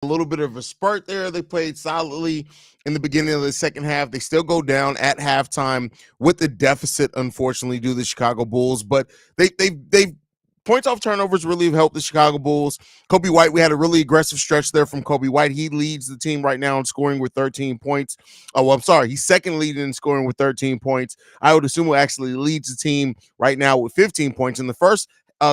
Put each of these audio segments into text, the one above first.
a little bit of a spurt there. They played solidly in the beginning of the second half. They still go down at halftime with the deficit, unfortunately, due to the Chicago Bulls. But they've points off turnovers really have helped the Chicago Bulls. Kobe White, we had a really aggressive stretch there from Kobe White. He leads the team right now in scoring with 13 points. Oh, well, I'm sorry. He's second leading in scoring with 13 points. Ayo Dosunmu actually leads the team right now with 15 points. In the first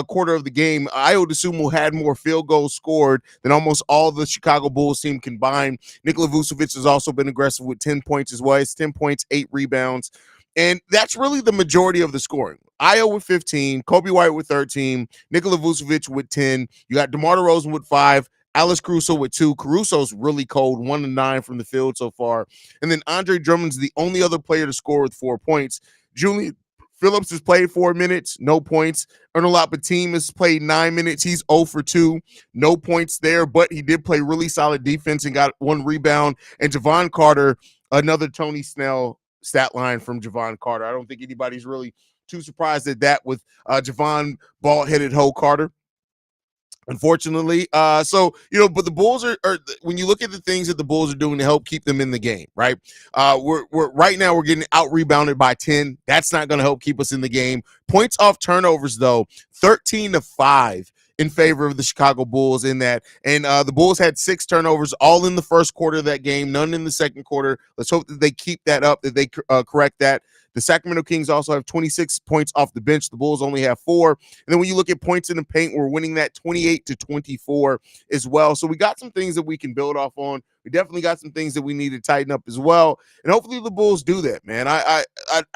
quarter of the game, Ayo Dosunmu had more field goals scored than almost all the Chicago Bulls team combined. Nikola Vucevic has also been aggressive with 10 points as well. It's 10 points, 8 rebounds. And that's really the majority of the scoring. Ayo with 15, Kobe White with 13, Nikola Vucevic with 10. You got DeMar DeRozan with 5, Alex Caruso with 2. Caruso's really cold, 1-9 from the field so far. And then Andre Drummond's the only other player to score with 4 points. Julian Phillips has played 4 minutes, no points. Ernest Batum has played 9 minutes. He's 0 for 2, no points there, but he did play really solid defense and got 1 rebound. And Javon Carter, another Tony Snell stat line from Javon Carter. I don't think anybody's really too surprised at that with Javon bald-headed Ho Carter, unfortunately. But the Bulls are when you look at the things that the Bulls are doing to help keep them in the game, right? We're right now we're getting out rebounded by 10. That's not going to help keep us in the game. Points off turnovers, though, 13-5 in favor of the Chicago Bulls in that. And the Bulls had 6 turnovers all in the first quarter of that game, none in the second quarter. Let's hope that they keep that up, that they correct that. The Sacramento Kings also have 26 points off the bench. The Bulls only have 4. And then when you look at points in the paint, we're winning that 28-24 as well. So we got some things that we can build off on. We definitely got some things that we need to tighten up as well. And hopefully the Bulls do that, man. I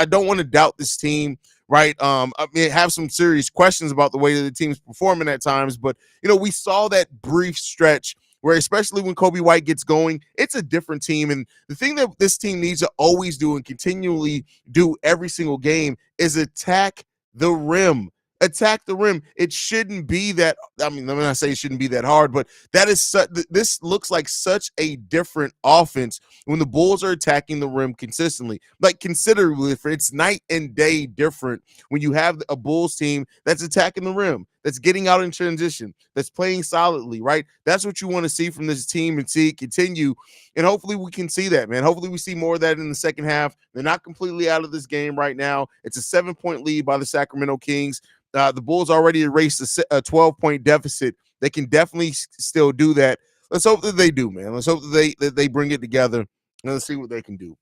don't want to doubt this team, right? I mean, have some serious questions about the way that the team's performing at times. But, we saw that brief stretch where, especially when Kobe White gets going, it's a different team. And the thing that this team needs to always do and continually do every single game is attack the rim. Attack the rim. It shouldn't be that. I mean, let me not say it shouldn't be that hard, but this looks like such a different offense when the Bulls are attacking the rim consistently, like considerably different. It's night and day different when you have a Bulls team that's attacking the rim, that's getting out in transition, that's playing solidly, right? That's what you want to see from this team and see it continue. And hopefully we can see that, man. Hopefully we see more of that in the second half. They're not completely out of this game right now. It's a 7-point lead by the Sacramento Kings. The Bulls already erased a 12-point deficit. They can definitely still do that. Let's hope that they do, man. Let's hope that they bring it together, and let's see what they can do.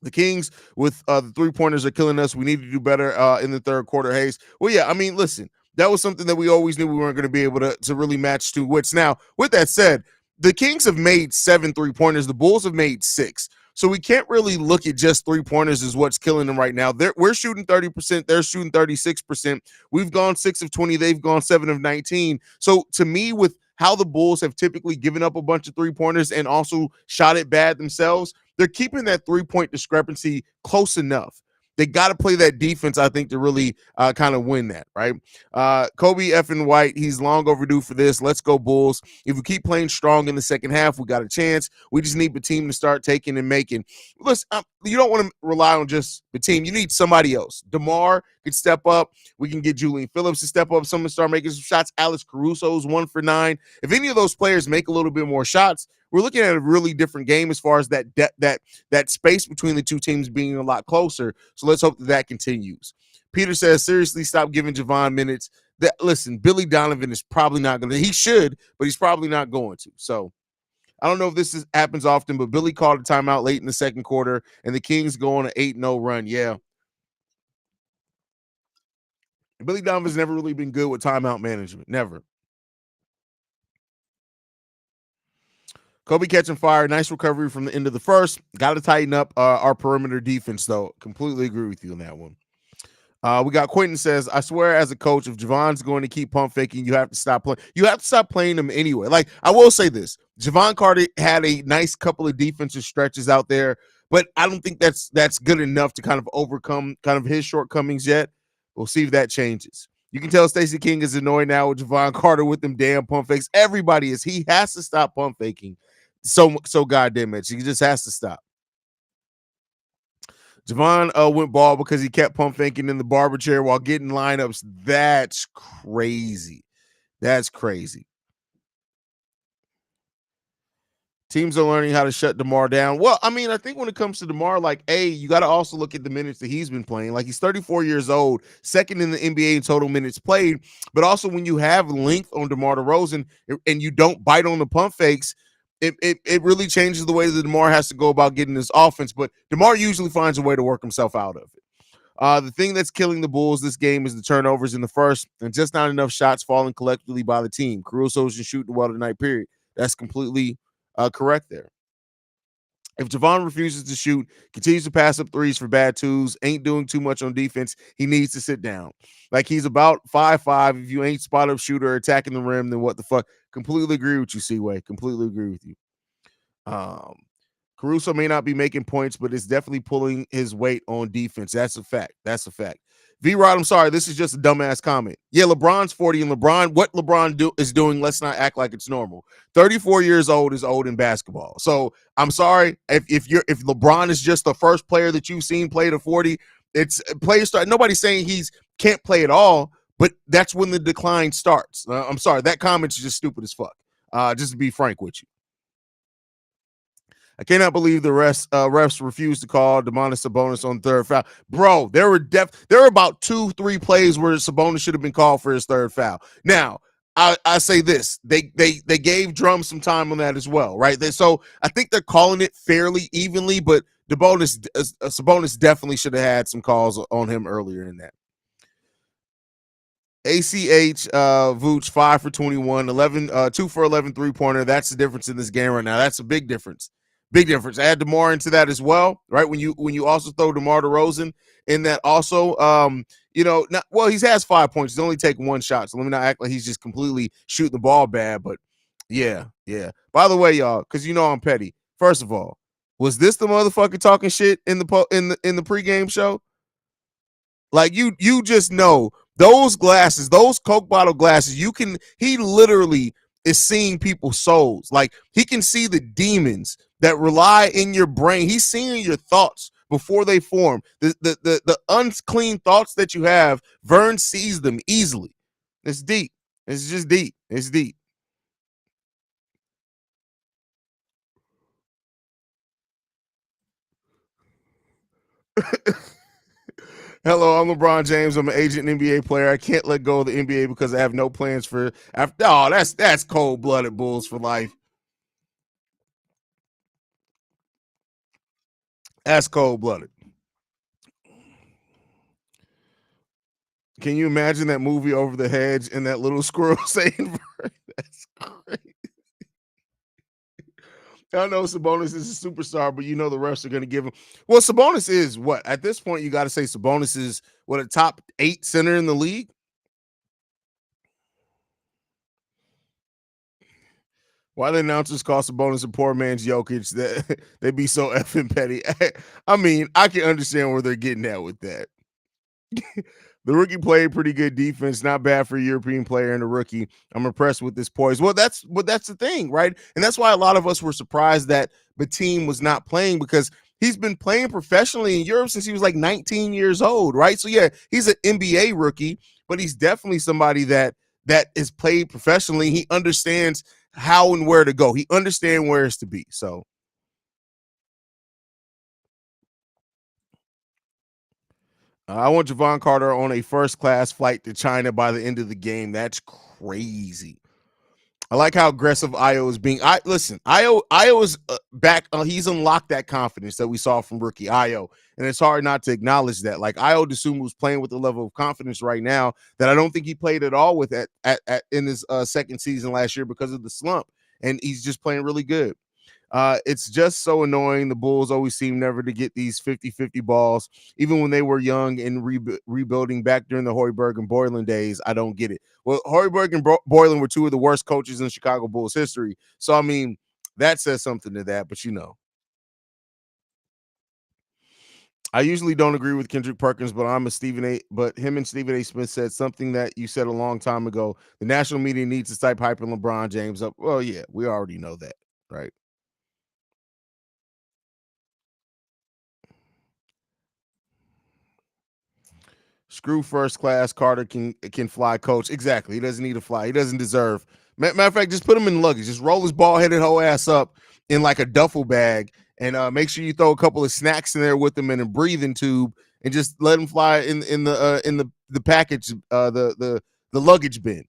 The Kings with the 3-pointers are killing us. We need to do better in the third quarter, Haize. Well, yeah, I mean, listen, that was something that we always knew we weren't going to be able to really match to which. Now, with that said, the Kings have made 7 3-pointers. The Bulls have made 6. So we can't really look at just 3-pointers as what's killing them right now. We're shooting 30%. They're shooting 36%. We've gone 6 of 20. They've gone 7 of 19. So to me, with how the Bulls have typically given up a bunch of 3-pointers and also shot it bad themselves, they're keeping that 3-point discrepancy close enough. They got to play that defense, I think, to really kind of win that, right? Kobe effing White, he's long overdue for this. Let's go Bulls. If we keep playing strong in the second half, we got a chance. We just need the team to start taking and making. Listen, you don't want to rely on just the team. You need somebody else. DeMar could step up. We can get Julian Phillips to step up. Someone start making some shots. Alex Caruso's 1 for 9. If any of those players make a little bit more shots, we're looking at a really different game as far as that space between the two teams being a lot closer. So let's hope that continues. Peter says, seriously, stop giving Javon minutes. Listen, Billy Donovan is probably not going to. He should, but he's probably not going to. So I don't know if this happens often, but Billy called a timeout late in the second quarter, and the Kings go on an 8-0 run. Yeah. Billy Donovan's never really been good with timeout management. Never. Kobe catching fire. Nice recovery from the end of the first. Got to tighten up our perimeter defense, though. Completely agree with you on that one. We got Quentin says, I swear as a coach, if Javon's going to keep pump faking, you have to stop playing. You have to stop playing him anyway. Like, I will say this. Javon Carter had a nice couple of defensive stretches out there, but I don't think that's good enough to kind of overcome kind of his shortcomings yet. We'll see if that changes. You can tell Stacey King is annoyed now with Javon Carter with them damn pump fakes. Everybody is. He has to stop pump faking. So goddamn it. He just has to stop. Javon went ball because he kept pump faking in the barber chair while getting lineups. That's crazy. That's crazy. Teams are learning how to shut DeMar down. Well, I mean, I think when it comes to DeMar, like, you got to also look at the minutes that he's been playing. Like, he's 34 years old, second in the NBA in total minutes played. But also, when you have length on DeMar DeRozan and you don't bite on the pump fakes, it really changes the way that DeMar has to go about getting his offense. But DeMar usually finds a way to work himself out of it. The thing that's killing the Bulls this game is the turnovers in the first and just not enough shots falling collectively by the team. Caruso isn't shooting well tonight, period. That's completely correct there. If Javon refuses to shoot, continues to pass up threes for bad twos, ain't doing too much on defense, he needs to sit down. Like, he's about 5'5". If you ain't spot up shooter attacking the rim, then what the fuck? Completely agree with you, Seaway. Completely agree with you. Um, Caruso may not be making points, but it's definitely pulling his weight on defense. That's a fact. That's a fact. V-Rod, I'm sorry. This is just a dumbass comment. Yeah, LeBron's 40, and what LeBron is doing, let's not act like it's normal. 34 years old is old in basketball. So I'm sorry. If LeBron is just the first player that you've seen play to 40, it's players start. Nobody's saying he's can't play at all, but that's when the decline starts. I'm sorry. That comment's just stupid as fuck. Just to be frank with you. I cannot believe the refs refused to call Domantas Sabonis on third foul. Bro, there were about 2-3 plays where Sabonis should have been called for his third foul. Now, I say this. They gave Drum some time on that as well, right? So I think they're calling it fairly evenly, but Sabonis definitely should have had some calls on him earlier in that. ACH Vooch 5 for 21, 2 for 11 3-pointer. That's the difference in this game right now. That's a big difference. Big difference. Add DeMar into that as well, right? When you also throw DeMar DeRozan in that also, he has 5 points. He's only taken one shot, so let me not act like he's just completely shooting the ball bad. But yeah. By the way, y'all, because I'm petty. First of all, was this the motherfucker talking shit in the pregame show? Like, you just know those glasses, those Coke bottle glasses. He literally is seeing people's souls. Like, he can see the demons that rely in your brain. He's seeing your thoughts before they form. The unclean thoughts that you have, Vern sees them easily. It's deep. It's just deep. It's deep. Hello, I'm LeBron James. I'm an agent NBA player. I can't let go of the NBA because I have no plans for after. Oh, that's cold-blooded Bulls for life. That's cold-blooded. Can you imagine that movie Over the Hedge and that little squirrel saying, that's great. I know Sabonis is a superstar, but the refs are going to give him. Well, Sabonis is what? At this point, you got to say Sabonis is a top 8 center in the league? Why the announcers call Sabonis a poor man's Jokic? That they be so effing petty. I mean, I can understand where they're getting at with that. The rookie played pretty good defense, not bad for a European player and a rookie. I'm impressed with this poise. Well, that's the thing, right? And that's why a lot of us were surprised that Batum was not playing, because he's been playing professionally in Europe since he was like 19 years old, right? So yeah, he's an NBA rookie, but he's definitely somebody that is played professionally. He understands how and where to go. He understands where it's to be. So I want Javon Carter on a first-class flight to China by the end of the game. That's crazy. I like how aggressive Io is being. Listen, Io is back. He's unlocked that confidence that we saw from rookie Io, and it's hard not to acknowledge that. Like, Io DeSumo was playing with a level of confidence right now that I don't think he played at all with in his second season last year because of the slump, and he's just playing really good. It's just so annoying. The Bulls always seem never to get these 50-50 balls, even when they were young and rebuilding back during the Hoiberg and Boylan days. I don't get it. Well, Hoiberg and Boylan were two of the worst coaches in Chicago Bulls history. So, I mean, that says something to that, but I usually don't agree with Kendrick Perkins, but him and Stephen A. Smith said something that you said a long time ago. The national media needs to start hyping LeBron James up. Well, yeah, we already know that, right? Screw first class. Carter can fly, coach. Exactly. He doesn't need to fly. He doesn't deserve. Matter of fact, just put him in luggage. Just roll his ball headed whole ass up in like a duffel bag, and make sure you throw a couple of snacks in there with them and a breathing tube, and just let them fly in the package, the luggage bin.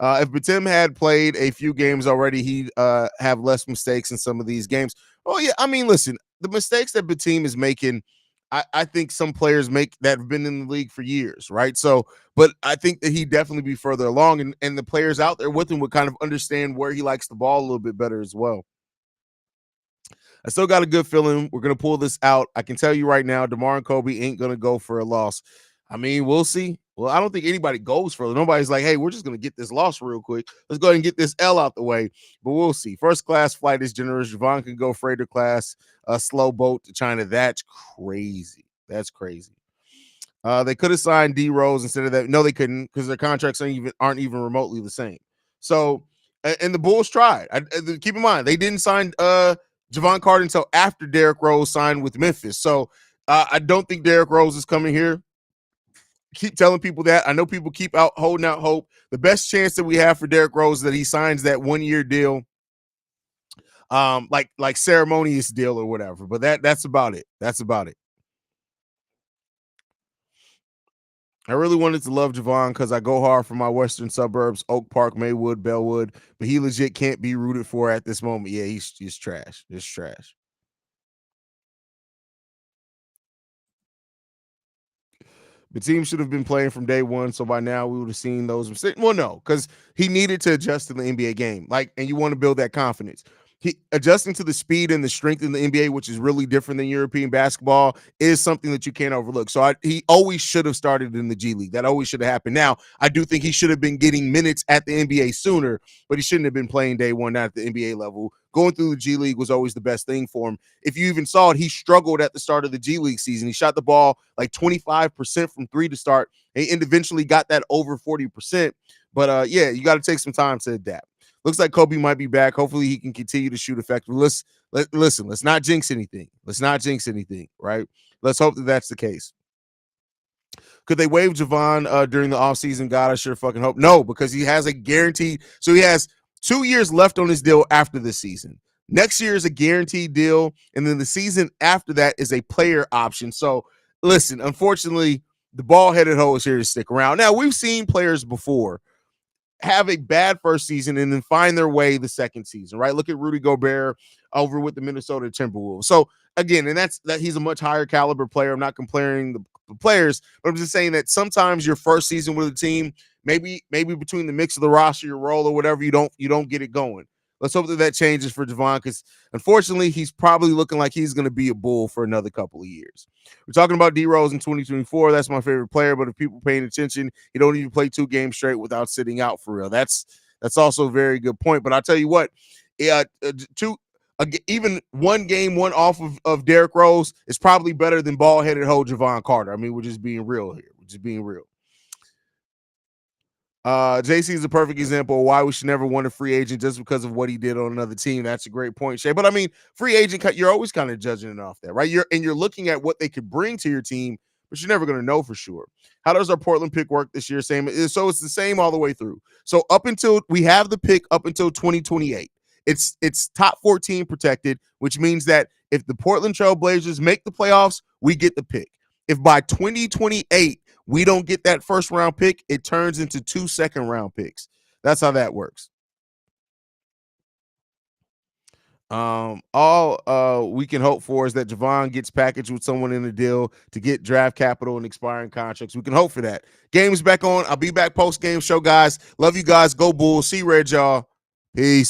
If Batum had played a few games already, he'd have less mistakes in some of these games. Oh yeah, I mean, listen, the mistakes that Batum is making, I think some players make that have been in the league for years, right? So, but I think that he'd definitely be further along, and the players out there with him would kind of understand where he likes the ball a little bit better as well. I still got a good feeling we're gonna pull this out. I can tell you right now, DeMar and Kobe ain't gonna go for a loss. I mean, we'll see. Well, I don't think anybody goes for it. Nobody's like, hey, we're just gonna get this loss real quick. Let's go ahead and get this L out the way. But we'll see. First class flight is generous. Javon can go freighter class, a slow boat to China. That's crazy. That's crazy. They could have signed D Rose instead of that. No, they couldn't, because their contracts aren't even remotely the same. So, and the Bulls tried. Keep in mind, they didn't sign Javon Carter until after Derrick Rose signed with Memphis. So I don't think Derrick Rose is coming here. Keep telling people that. I know people keep out holding out hope. The best chance that we have for Derrick Rose is that he signs that 1-year deal, like ceremonious deal or whatever. But that's about it. That's about it. I really wanted to love Javon because I go hard for my western suburbs, Oak Park, Maywood, Bellwood, but he legit can't be rooted for at this moment. Yeah, he's trash. Just trash. The team should have been playing from day one, so by now we would have seen those mistakes. Well, no, because he needed to adjust to the NBA game. Like, and you want to build that confidence. He adjusting to the speed and the strength in the NBA, which is really different than European basketball, is something that you can't overlook. So he always should have started in the G League. That always should have happened. Now, I do think he should have been getting minutes at the NBA sooner, but he shouldn't have been playing day one, not at the NBA level. Going through the G League was always the best thing for him. If you even saw it, he struggled at the start of the G League season. He shot the ball like 25% from three to start, and eventually got that over 40%. But yeah, you got to take some time to adapt. Looks like Kobe might be back. Hopefully he can continue to shoot effectively. Listen, let's not jinx anything. Let's not jinx anything, right? Let's hope that that's the case. Could they waive Javon during the offseason? God, I sure fucking hope. No, because he has a guaranteed. So he has 2 years left on his deal after this season. Next year is a guaranteed deal, and then the season after that is a player option. So listen, unfortunately, the ball-headed hoe is here to stick around. Now, we've seen players before have a bad first season and then find their way the second season, right? Look at Rudy Gobert over with the Minnesota Timberwolves. So again, and that's that he's a much higher caliber player. I'm not comparing the players, but I'm just saying that sometimes your first season with a team, maybe between the mix of the roster, your role or whatever, you don't get it going. Let's hope that changes for Javon, because unfortunately, he's probably looking like he's going to be a Bull for another couple of years. We're talking about D Rose in 2024. That's my favorite player, but if people paying attention, he don't even play 2 games straight without sitting out for real. That's also a very good point. But I'll tell you what, even one game, one off of Derrick Rose is probably better than ball-headed hoe Javon Carter. I mean, we're just being real here. We're just being real. JC is a perfect example of why we should never want a free agent just because of what he did on another team. That's a great point, Shay. But I mean, free agent, you're always kind of judging it off that, right? You're looking at what they could bring to your team, but you're never going to know for sure. How does our Portland pick work this year? Same. So it's the same all the way through. So up until we have the pick up until 2028, it's top 14 protected, which means that if the Portland Trail Blazers make the playoffs, we get the pick. If by 2028 we don't get that first round pick, it turns into 2 second round picks. That's how that works. All we can hope for is that Javon gets packaged with someone in the deal to get draft capital and expiring contracts. We can hope for that. Game's back on. I'll be back post game show, guys. Love you guys. Go Bulls. See Red, y'all. Peace.